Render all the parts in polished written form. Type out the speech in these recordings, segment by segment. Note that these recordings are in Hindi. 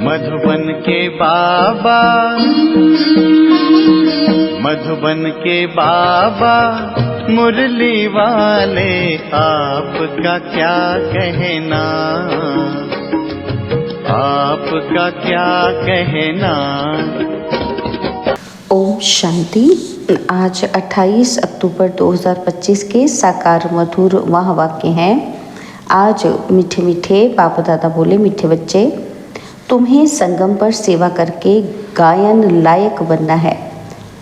मधुबन के बाबा, मधुबन के बाबा मुरली वाले, आपका क्या कहना, आपका क्या कहना। ओम शांति। आज 28 अक्टूबर 2025 के साकार मधुर महावाक्य हैं। आज मीठे मीठे बाप दादा बोले, मीठे बच्चे, तुम्हें संगम पर सेवा करके गायन लायक बनना है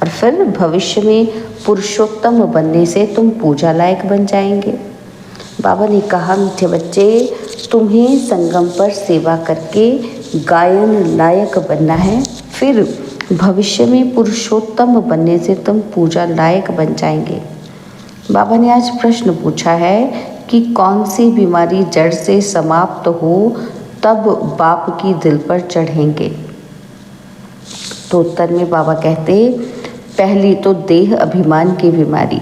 और फिर भविष्य में पुरुषोत्तम बनने से तुम पूजा लायक बन जाएंगे। बाबा ने कहा, मीठे बच्चे, तुम्हें संगम पर सेवा करके गायन लायक बनना है, फिर भविष्य में पुरुषोत्तम बनने से तुम पूजा लायक बन जाएंगे। बाबा ने आज प्रश्न पूछा है कि कौन सी बीमारी जड़ से समाप्त हो तब बाप की दिल पर चढ़ेंगे। तो उत्तर में बाबा कहते, पहली तो देह अभिमान की बीमारी।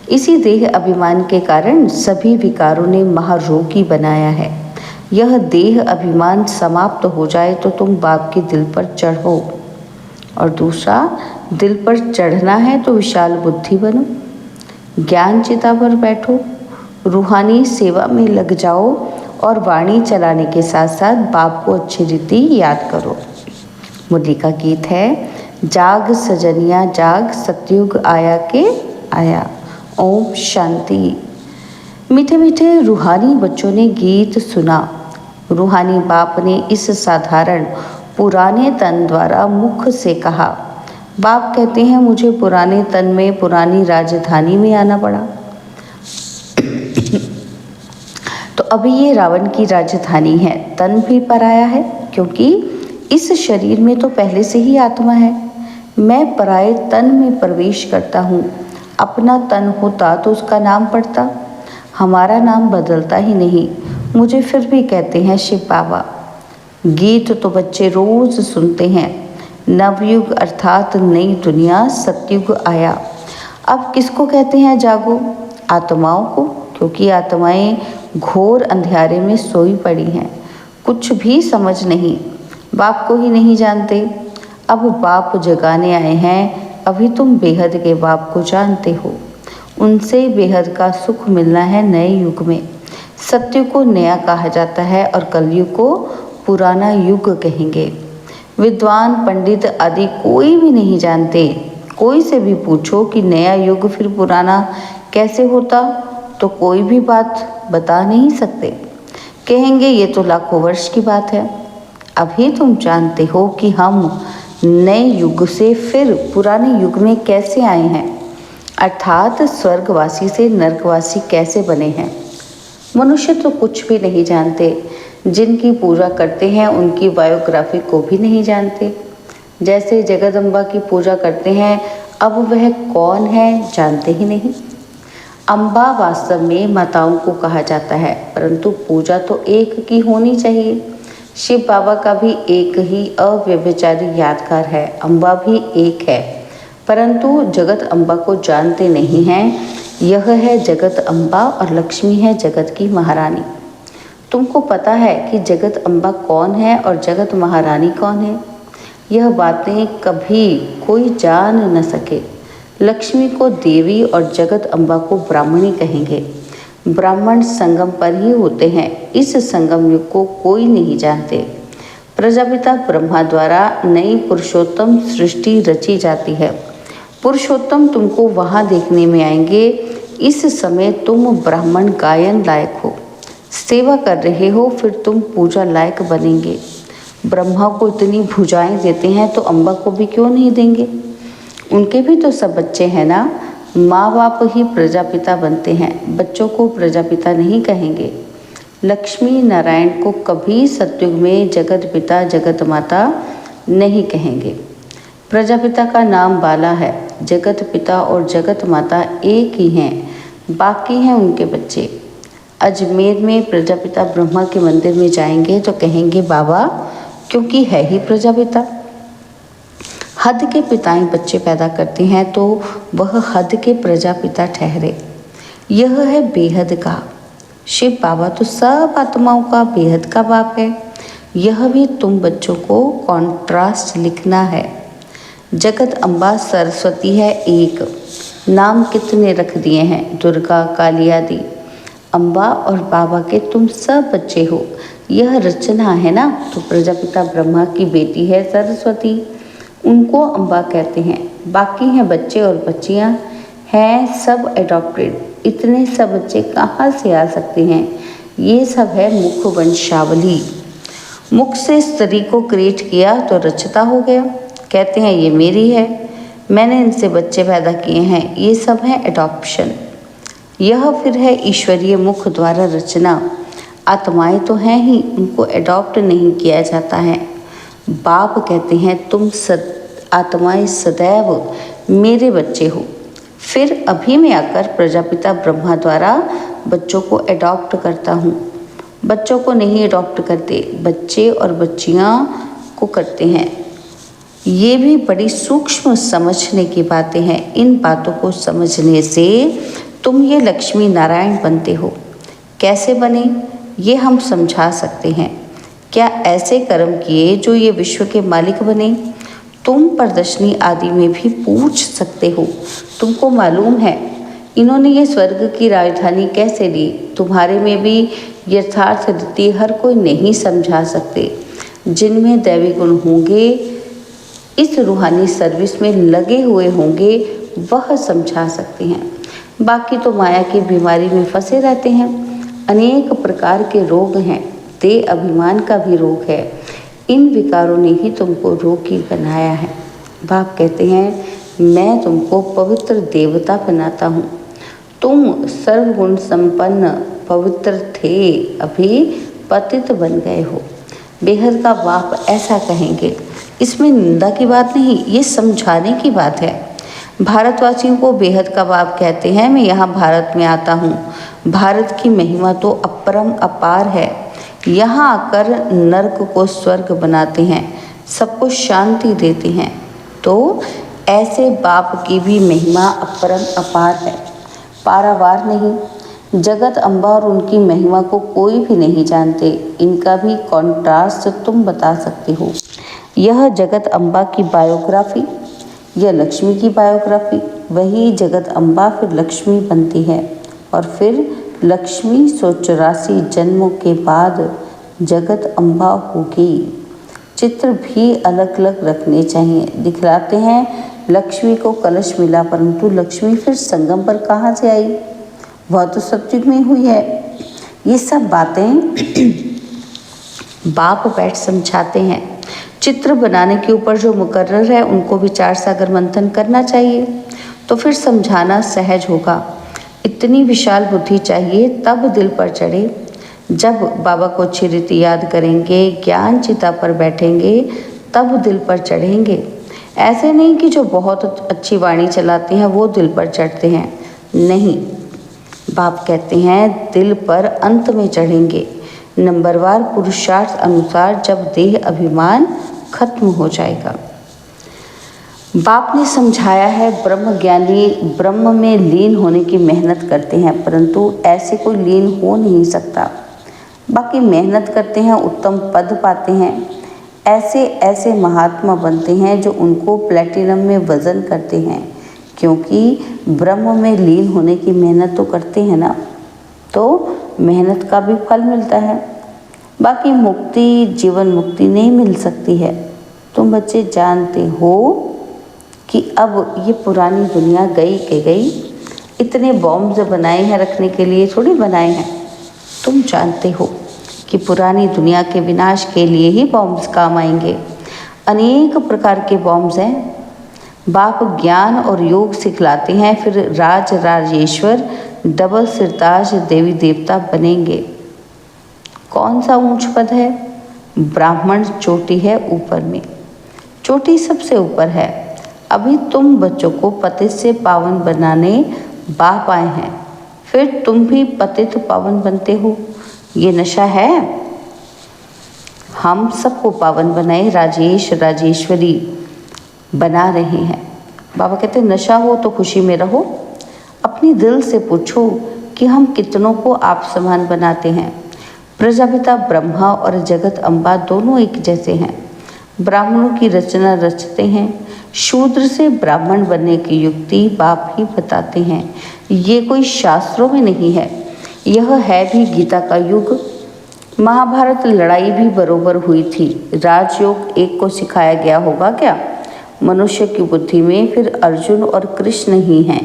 इसी देह अभिमान के कारण सभी विकारों ने महारोगी बनाया है। यह देह अभिमान समाप्त हो जाए तो तुम बाप की दिल पर चढ़ो। और दूसरा, दिल पर चढ़ना है तो विशाल बुद्धि बनो, ज्ञान चिता पर बैठो, रूहानी सेवा में लग जाओ और वाणी चलाने के साथ साथ बाप को अच्छी रीति याद करो। मुरली का गीत है, जाग सजनिया जाग, सतयुग आया के आया। ओम शांति। मीठे मीठे रूहानी बच्चों ने गीत सुना। रूहानी बाप ने इस साधारण पुराने तन द्वारा मुख से कहा। बाप कहते हैं, मुझे पुराने तन में पुरानी राजधानी में आना पड़ा। तो अभी ये रावण की राजधानी है, तन भी पराया है, क्योंकि इस शरीर में तो पहले से ही आत्मा है। मैं पराये तन में प्रवेश करता हूँ। अपना तन होता तो उसका नाम पड़ता, हमारा नाम बदलता ही नहीं। मुझे फिर भी कहते हैं शिव बाबा। गीत तो बच्चे रोज सुनते हैं। नवयुग अर्थात नई दुनिया, सतयुग आया। अब किसको कहते हैं जागो? आत्माओं को, क्योंकि आत्माएं घोर अंधेरे में सोई पड़ी हैं, कुछ भी समझ नहीं, बाप को ही नहीं जानते। अब बाप जगाने आए हैं। अभी तुम बेहद के बाप को जानते हो। उनसे बेहद का सुख मिलना है नए युग में। सत्युग को नया कहा जाता है और कलयुग को पुराना युग कहेंगे। विद्वान पंडित आदि कोई भी नहीं जानते। कोई से भी पूछो कि नया युग फिर पुराना कैसे होता, तो कोई भी बात बता नहीं सकते। कहेंगे ये तो लाखों वर्ष की बात है। अभी तुम जानते हो कि हम नए युग से फिर पुराने युग में कैसे आए हैं, अर्थात स्वर्गवासी से नरकवासी कैसे बने हैं। मनुष्य तो कुछ भी नहीं जानते। जिनकी पूजा करते हैं उनकी बायोग्राफी को भी नहीं जानते। जैसे जगदम्बा की पूजा करते हैं, अब वह कौन है जानते ही नहीं। अम्बा वास्तव में माताओं को कहा जाता है, परंतु पूजा तो एक की होनी चाहिए। शिव बाबा का भी एक ही अव्यभिचारी यादगार है, अम्बा भी एक है, परंतु जगत अम्बा को जानते नहीं हैं। यह है जगत अम्बा और लक्ष्मी है जगत की महारानी। तुमको पता है कि जगत अम्बा कौन है और जगत महारानी कौन है? यह बातें कभी कोई जान न सके। लक्ष्मी को देवी और जगत अम्बा को ब्राह्मणी कहेंगे। ब्राह्मण संगम पर ही होते हैं। इस संगम युग को कोई नहीं जानते। प्रजापिता ब्रह्मा द्वारा नई पुरुषोत्तम सृष्टि रची जाती है। पुरुषोत्तम तुमको वहाँ देखने में आएंगे। इस समय तुम ब्राह्मण गायन लायक हो, सेवा कर रहे हो, फिर तुम पूजा लायक बनेंगे। ब्रह्मा को इतनी भुजाएं देते हैं तो अम्बा को भी क्यों नहीं देंगे? उनके भी तो सब बच्चे हैं ना। माँ बाप ही प्रजापिता बनते हैं, बच्चों को प्रजापिता नहीं कहेंगे। लक्ष्मी नारायण को कभी सतयुग में जगत पिता जगत माता नहीं कहेंगे। प्रजापिता का नाम बाला है। जगत पिता और जगत माता एक ही हैं, बाकी हैं उनके बच्चे। अजमेर में प्रजापिता ब्रह्मा के मंदिर में जाएंगे तो कहेंगे बाबा, क्योंकि है ही प्रजापिता। हद के पिताएं बच्चे पैदा करते हैं तो वह हद के प्रजापिता ठहरे। यह है बेहद का। शिव बाबा तो सब आत्माओं का बेहद का बाप है। यह भी तुम बच्चों को कॉन्ट्रास्ट लिखना है। जगत अम्बा सरस्वती है एक, नाम कितने रख दिए हैं, दुर्गा, काली आदि। अम्बा और बाबा के तुम सब बच्चे हो, यह रचना है ना। तो प्रजापिता ब्रह्मा की बेटी है सरस्वती, उनको अम्बा कहते हैं। बाकी हैं बच्चे और बच्चियां, हैं सब एडॉप्टेड। इतने सब बच्चे कहाँ से आ सकते हैं? ये सब है मुख वंशावली। मुख से स्त्री को क्रिएट किया तो रचता हो गया। कहते हैं ये मेरी है, मैंने इनसे बच्चे पैदा किए हैं, ये सब है एडॉप्शन। यह फिर है ईश्वरीय मुख द्वारा रचना। आत्माएं तो हैं ही, उनको एडॉप्ट नहीं किया जाता है। बाप कहते हैं तुम आत्माएं सदैव मेरे बच्चे हो। फिर अभी में आकर प्रजापिता ब्रह्मा द्वारा बच्चों को एडॉप्ट करता हूँ। बच्चों को नहीं एडॉप्ट करते, बच्चे और बच्चियाँ को करते हैं। ये भी बड़ी सूक्ष्म समझने की बातें हैं। इन बातों को समझने से तुम ये लक्ष्मी नारायण बनते हो। कैसे बने ये हम समझा सकते हैं। क्या ऐसे कर्म किए जो ये विश्व के मालिक बने? तुम प्रदर्शनी आदि में भी पूछ सकते हो। तुमको मालूम है इन्होंने ये स्वर्ग की राजधानी कैसे ली? तुम्हारे में भी यथार्थ रीति हर कोई नहीं समझा सकते। जिनमें दैवी गुण होंगे, इस रूहानी सर्विस में लगे हुए होंगे, वह समझा सकते हैं। बाकी तो माया की बीमारी में फंसे रहते हैं। अनेक प्रकार के रोग हैं, देह अभिमान का भी रोग है। इन विकारों ने ही तुमको रोगी बनाया है। बाप कहते हैं मैं तुमको पवित्र देवता बनाता हूँ। तुम सर्वगुण संपन्न पवित्र थे, अभी पतित बन गए हो। बेहद का बाप ऐसा कहेंगे। इसमें निंदा की बात नहीं, ये समझाने की बात है। भारतवासियों को बेहद का बाप कहते हैं। मैं यहाँ भारत में आता हूँ। भारत की महिमा तो अपरम अपार है। यहाँ आकर नरक को स्वर्ग बनाते हैं, सबको शांति देते हैं। तो ऐसे बाप की भी महिमा अपरम अपार है, पारावार नहीं। जगत अम्बा और उनकी महिमा को कोई भी नहीं जानते। इनका भी कॉन्ट्रास्ट तुम बता सकते हो। यह जगत अम्बा की बायोग्राफी, यह लक्ष्मी की बायोग्राफी। वही जगत अम्बा फिर लक्ष्मी बनती है और फिर लक्ष्मी 184 जन्मों के बाद जगत अम्बा होगी। चित्र भी अलग अलग रखने चाहिए। दिखलाते हैं लक्ष्मी को कलश मिला, परंतु लक्ष्मी फिर संगम पर कहाँ से आई? वह तो सतयुग में हुई है। ये सब बातें बाप बैठ समझाते हैं। चित्र बनाने के ऊपर जो मुकर्रर है उनको विचार सागर मंथन करना चाहिए, तो फिर समझाना सहज होगा। इतनी विशाल बुद्धि चाहिए तब दिल पर चढ़े। जब बाबा को अच्छी रीति याद करेंगे, ज्ञान चिता पर बैठेंगे, तब दिल पर चढ़ेंगे। ऐसे नहीं कि जो बहुत अच्छी वाणी चलाते हैं वो दिल पर चढ़ते हैं, नहीं। बाप कहते हैं दिल पर अंत में चढ़ेंगे, नंबरवार पुरुषार्थ अनुसार, जब देह अभिमान खत्म हो जाएगा। बाप ने समझाया है ब्रह्म ज्ञानी ब्रह्म में लीन होने की मेहनत करते हैं, परंतु ऐसे कोई लीन हो नहीं सकता। बाकी मेहनत करते हैं, उत्तम पद पाते हैं। ऐसे ऐसे महात्मा बनते हैं जो उनको प्लेटिनम में वज़न करते हैं, क्योंकि ब्रह्म में लीन होने की मेहनत तो करते हैं ना, तो मेहनत का भी फल मिलता है। बाकी मुक्ति, जीवन मुक्ति नहीं मिल सकती है। तुम बच्चे जानते हो कि अब ये पुरानी दुनिया गई के गई। इतने बॉम्ब्स बनाए हैं रखने के लिए थोड़ी बनाए हैं। तुम जानते हो कि पुरानी दुनिया के विनाश के लिए ही बॉम्ब्स काम आएंगे। अनेक प्रकार के बॉम्ब्स हैं। बाप ज्ञान और योग सिखलाते हैं, फिर राज राजेश्वर डबल सिरताज देवी देवता बनेंगे। कौन सा ऊंच पद है? ब्राह्मण चोटी है ऊपर में, चोटी सबसे ऊपर है। अभी तुम बच्चों को पतित से पावन बनाने बाप आए हैं, फिर तुम भी पतित पावन बनते हो। ये नशा है। हम सबको पावन बनाए, राजेश राजेश्वरी बना रहे हैं। बाबा कहते हैं नशा हो तो खुशी में रहो। अपनी दिल से पूछो कि हम कितनों को आप समान बनाते हैं। प्रजापिता ब्रह्मा और जगत अम्बा दोनों एक जैसे हैं। ब्राह्मणों की रचना रचते हैं, शूद्र से ब्राह्मण बनने की युक्ति बाप ही बताते हैं। ये कोई शास्त्रों में नहीं है, यह है भी गीता का युग। महाभारत लड़ाई भी बरोबर हुई थी। राजयोग एक को सिखाया गया होगा क्या? मनुष्य की बुद्धि में फिर अर्जुन और कृष्ण ही हैं।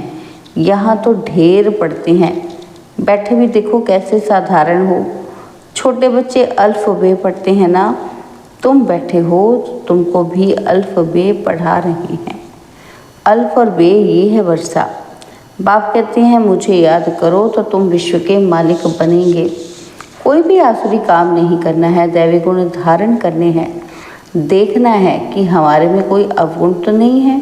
यहाँ तो ढेर पढ़ते हैं। बैठे भी देखो कैसे साधारण हो। छोटे बच्चे अल्फ़बे पढ़ते हैं ना, तुम बैठे हो तुमको भी अल्फ़बे पढ़ा रहे हैं। अल्फ और बे ये है वर्षा। बाप कहते हैं मुझे याद करो तो तुम विश्व के मालिक बनेंगे। कोई भी आसुरी काम नहीं करना है, दैवी गुण धारण करने हैं। देखना है कि हमारे में कोई अवगुण तो नहीं है।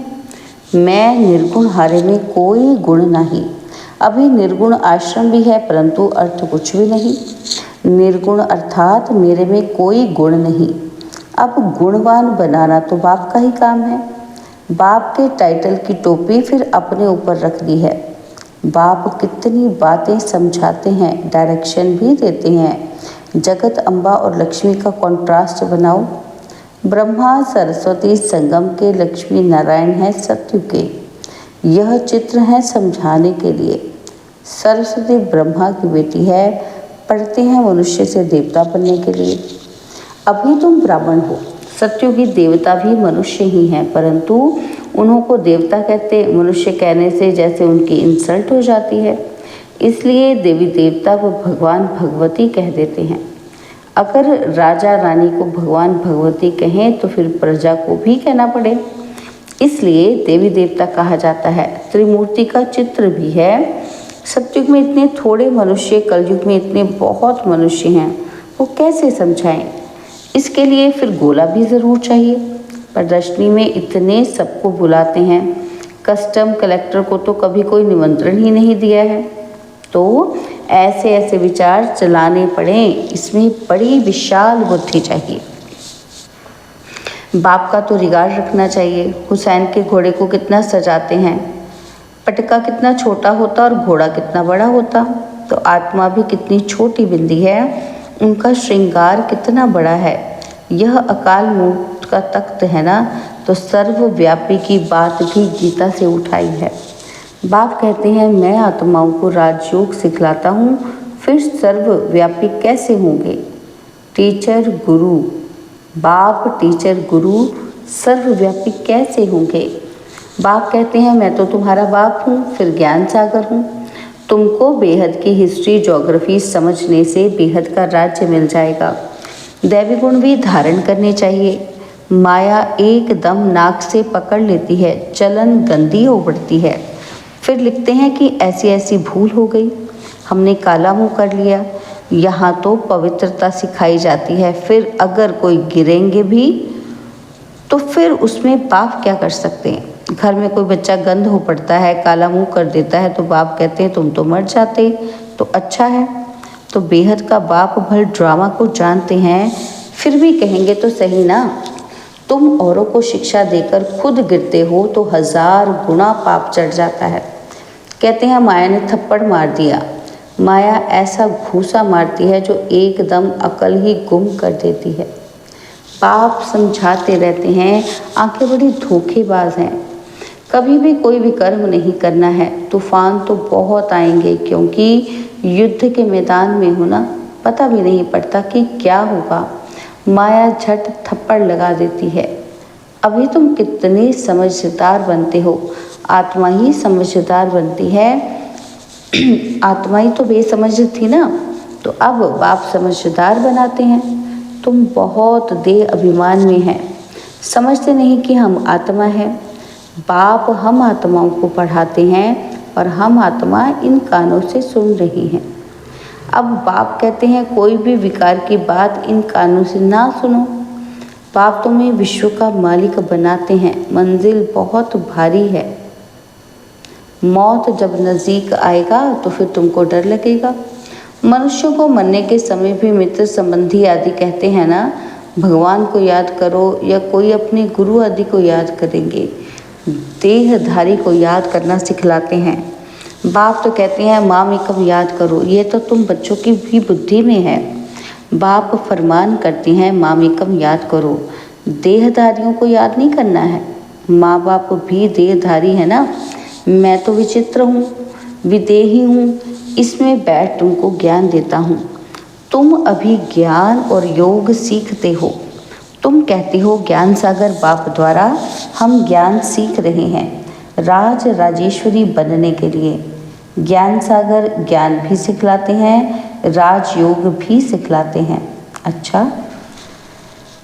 मैं निर्गुण, हारे में कोई गुण नहीं। अभी निर्गुण आश्रम भी है परंतु अर्थ कुछ भी नहीं। निर्गुण अर्थात मेरे में कोई गुण नहीं। अब गुणवान बनाना तो बाप का ही काम है। बाप के टाइटल की टोपी फिर अपने ऊपर रख दी है। बाप कितनी बातें समझाते हैं, डायरेक्शन भी देते हैं। जगत अम्बा और लक्ष्मी का कॉन्ट्रास्ट बनाओ। ब्रह्मा सरस्वती संगम के, लक्ष्मी नारायण है सत्यु के। यह चित्र है समझाने के लिए। सरस्वती ब्रह्मा की बेटी है, पढ़ते हैं मनुष्य से देवता बनने के लिए। अभी तुम ब्राह्मण हो, सत्यु की देवता भी मनुष्य ही हैं, परंतु उन्हों को देवता कहते, मनुष्य कहने से जैसे उनकी इंसल्ट हो जाती है, इसलिए देवी देवता व भगवान भगवती कह देते हैं। अगर राजा रानी को भगवान भगवती कहें तो फिर प्रजा को भी कहना पड़े, इसलिए देवी देवता कहा जाता है। त्रिमूर्ति का चित्र भी है। सतयुग में इतने थोड़े मनुष्य, कलयुग में इतने बहुत मनुष्य हैं, वो कैसे समझाएं? इसके लिए फिर गोला भी ज़रूर चाहिए। प्रदर्शनी में इतने सबको बुलाते हैं, कस्टम कलेक्टर को तो कभी कोई निमंत्रण ही नहीं दिया है। तो ऐसे ऐसे विचार चलाने पड़े, इसमें बड़ी विशाल बुद्धि चाहिए। बाप का तो रिगार्ड रखना चाहिए। हुसैन के घोड़े को कितना सजाते हैं, पटका कितना छोटा होता और घोड़ा कितना बड़ा होता। तो आत्मा भी कितनी छोटी बिंदी है, उनका श्रृंगार कितना बड़ा है। यह अकाल मूर्त का तख्त है ना, तो सर्वव्यापी की बात भी गीता से उठाई है। बाप कहते हैं मैं आत्माओं को राजयोग सिखलाता हूँ, फिर सर्वव्यापी कैसे होंगे? टीचर गुरु, बाप टीचर गुरु सर्वव्यापी कैसे होंगे? बाप कहते हैं मैं तो तुम्हारा बाप हूँ, फिर ज्ञान सागर हूँ। तुमको बेहद की हिस्ट्री ज्योग्राफी समझने से बेहद का राज्य मिल जाएगा। दैवी गुण भी धारण करने चाहिए। माया एकदम नाक से पकड़ लेती है, चलन गंदी हो पड़ती है। फिर लिखते हैं कि ऐसी ऐसी भूल हो गई, हमने काला मुँह कर लिया। यहाँ तो पवित्रता सिखाई जाती है। फिर अगर कोई गिरेंगे भी तो फिर उसमें बाप क्या कर सकते हैं? घर में कोई बच्चा गंद हो पड़ता है, काला मुंह कर देता है, तो बाप कहते हैं तुम तो मर जाते तो अच्छा है। तो बेहद का बाप भर ड्रामा को जानते हैं, फिर भी कहेंगे तो सही ना, तुम औरों को शिक्षा देकर खुद गिरते हो तो 1000 गुना पाप चढ़ जाता है। कहते हैं माया ने थप्पड़ मार दिया। माया ऐसा घूसा मारती है जो एकदम अकल ही गुम कर देती है। बाप समझाते रहते हैं, आंखें बड़ी धोखेबाज हैं। कभी भी कोई भी कर्म नहीं करना है। तूफान तो बहुत आएंगे, क्योंकि युद्ध के मैदान में हो ना, पता भी नहीं पड़ता कि क्या होगा। माया झट थप्पड़ लगा देती है। अभी तुम कितने समझदार बनते हो, आत्मा ही समझदार बनती है। आत्मा ही तो बेसमझ थी ना, तो अब बाप समझदार बनाते हैं। तुम बहुत देह अभिमान में हैं, समझते नहीं कि हम आत्मा हैं। बाप हम आत्माओं को पढ़ाते हैं और हम आत्मा इन कानों से सुन रही हैं। अब बाप कहते हैं कोई भी विकार की बात इन कानों से ना सुनो। बाप तुम्हें विश्व का मालिक बनाते हैं। मंजिल बहुत भारी है। मौत जब नज़दीक आएगा तो फिर तुमको डर लगेगा। मनुष्यों को मरने के समय भी मित्र संबंधी आदि कहते हैं ना, भगवान को याद करो या कोई अपने गुरु आदि को याद करेंगे। देहधारी को याद करना सिखलाते हैं। बाप तो कहते हैं माँ में कब याद करो, ये तो तुम बच्चों की भी बुद्धि में है। बाप फरमान करते हैं मामेकम याद करो, देहधारियों को याद नहीं करना है। माँ बाप भी देहधारी है ना। मैं तो विचित्र हूँ, विदेही हूँ, इसमें बैठ तुमको ज्ञान देता हूँ। तुम अभी ज्ञान और योग सीखते हो। तुम कहते हो ज्ञान सागर बाप द्वारा हम ज्ञान सीख रहे हैं राज राजेश्वरी बनने के लिए। ज्ञान सागर ज्ञान भी सिखलाते हैं, राजयोग भी सिखलाते हैं। अच्छा,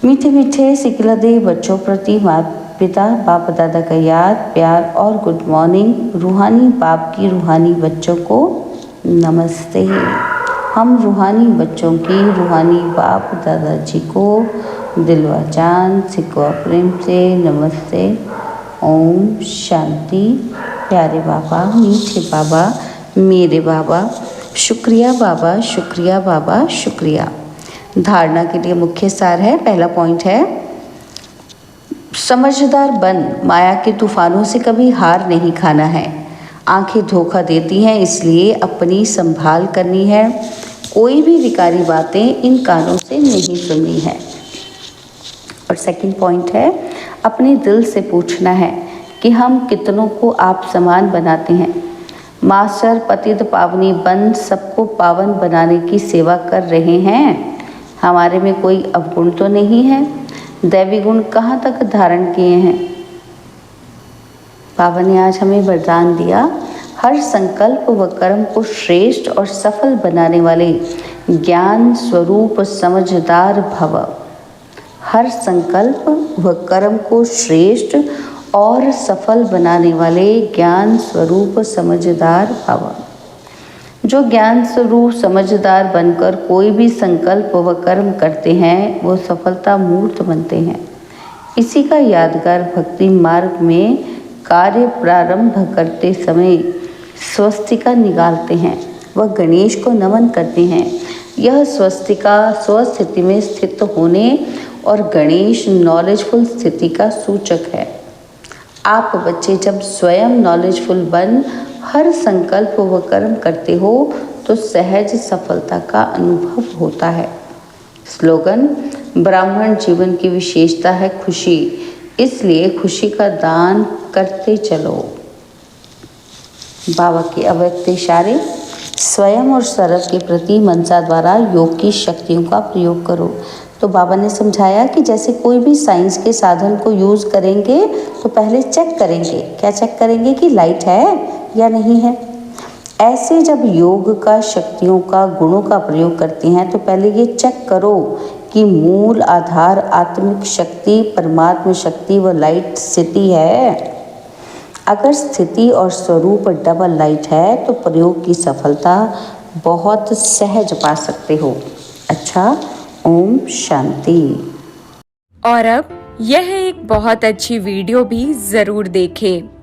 मीठे मीठे सिखलाते बच्चों प्रति माता पिता बाप दादा का याद प्यार और गुड मॉर्निंग। रूहानी बाप की रूहानी बच्चों को नमस्ते। हम रूहानी बच्चों की रूहानी बाप दादाजी को दिलवा जान सिकवा प्रेम से नमस्ते। ओम शांति। प्यारे बाबा, मीठे बाबा, मेरे बाबा, शुक्रिया बाबा, शुक्रिया बाबा, शुक्रिया। धारणा के लिए मुख्य सार है, पहला पॉइंट है समझदार बन, माया के तूफानों से कभी हार नहीं खाना है। आंखें धोखा देती हैं, इसलिए अपनी संभाल करनी है। कोई भी विकारी बातें इन कानों से नहीं सुननी है। और सेकंड पॉइंट है अपने दिल से पूछना है कि हम कितनों को आप समान बनाते हैं। मास्टर पतित पावनी बन सबको पावन बनाने की सेवा कर रहे हैं। हमारे में कोई अवगुण तो नहीं है। दैवी गुण कहाँ तक धारण किए हैं। बाबा ने आज हमें वरदान दिया, हर संकल्प व कर्म को श्रेष्ठ और सफल बनाने वाले ज्ञान स्वरूप समझदार भव। हर संकल्प व कर्म को श्रेष्ठ और सफल बनाने वाले ज्ञान स्वरूप समझदार भव। जो ज्ञान स्वरूप समझदार बनकर कोई भी संकल्प व कर्म करते हैं वो सफलता मूर्त बनते हैं। इसी का यादगार भक्ति मार्ग में कार्य प्रारंभ करते समय स्वस्तिका निकालते हैं व गणेश को नमन करते हैं। यह स्वस्तिका स्वस्थिति में स्थित होने और गणेश नॉलेजफुल स्थिति का सूचक है। आप बच्चे जब स्वयं नॉलेजफुल बन हर संकल्प व कर्म करते हो तो सहज सफलता का अनुभव होता है। स्लोगन, ब्राह्मण जीवन की विशेषता है खुशी, इसलिए खुशी का दान करते चलो। बाबा के अव्यक्त इशारे, स्वयं और सर्व के प्रति मनसा द्वारा योग की शक्तियों का प्रयोग करो। तो बाबा ने समझाया कि जैसे कोई भी साइंस के साधन को यूज़ करेंगे तो पहले चेक करेंगे। क्या चेक करेंगे कि लाइट है या नहीं है। ऐसे जब योग का शक्तियों का गुणों का प्रयोग करते हैं तो पहले ये चेक करो कि मूल आधार आत्मिक शक्ति परमात्म शक्ति व लाइट स्थिति है। अगर स्थिति और स्वरूप डबल लाइट है तो प्रयोग की सफलता बहुत सहज पा सकते हो। अच्छा, ओम शांति। और अब यह एक बहुत अच्छी वीडियो भी ज़रूर देखें।